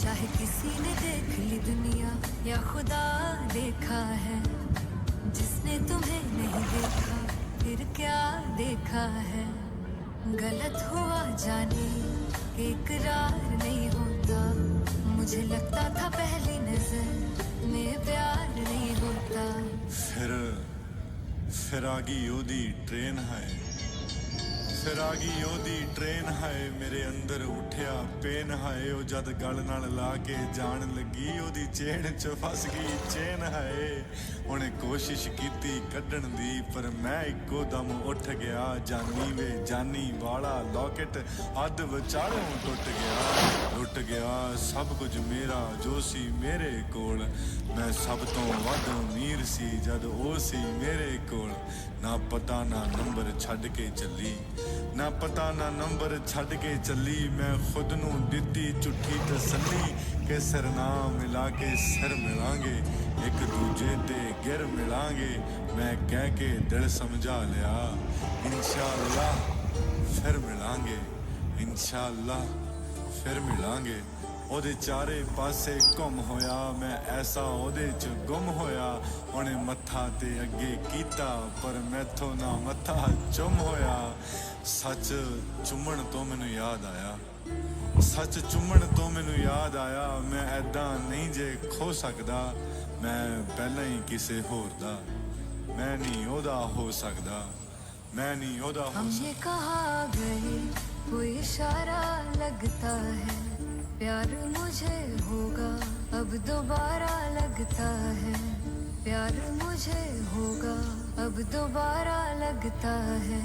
चाहे किसी ने देख ली दुनिया या खुदा देखा है, जिसने तुम्हें नहीं देखा फिर क्या देखा है। गलत हुआ जाने कि इकरार नहीं होता, मुझे लगता था पहली नजर में प्यार नहीं होता। फिर आ गई ओदी ट्रेन है, फिर आ गई ओदी ट्रेन है, मेरे अंदर उठिया पेन है। ओ जद गल नाल ला के जान लगी, ओदी चेन च फस गई चेन है। उन्हें कोशिश कीती कड्ढण दी पर मैं इक्को दम उठ गया। जानी वे जानी वाला लॉकेट अध विचालों टुट गया सब कुछ मेरा जो सी मेरे कोल। मैं सब तो वध अमीर सी जद ओ सी मेरे कोल। ना पता ना नंबर छड्ड के चली, ना पता ना नंबर छड्ड के चली। मैं खुद नूं दित्ती झूठी तसल्ली कि सिर ना मिला के सिर मिलांगे, एक दूजे ते गिर मिलांगे। मैं कह के दिल समझा लिया, इंशाअल्लाह फिर मिलांगे, इंशाअल्लाह फिर मिलांगे। ओदे चारे पासे घुम होया, मैं ऐसा ओदे च गुम होया। उन्हें मत्था ते अगे कीता पर मैथों ना मत्था चुम होया। सच चुमण तो मैनू याद आया, सच चुमण तो मैनू याद आया। मैं ऐदां नहीं जे खो सकदा, मैं पहला ही किसे होर दा। मैं नहीं ओदा हो सकदा, मैं नहीं ओदा हो हमने कहा गए कोई इशारा लगता है, प्यार मुझे होगा अब दोबारा लगता है। प्यार मुझे होगा अब दोबारा लगता है।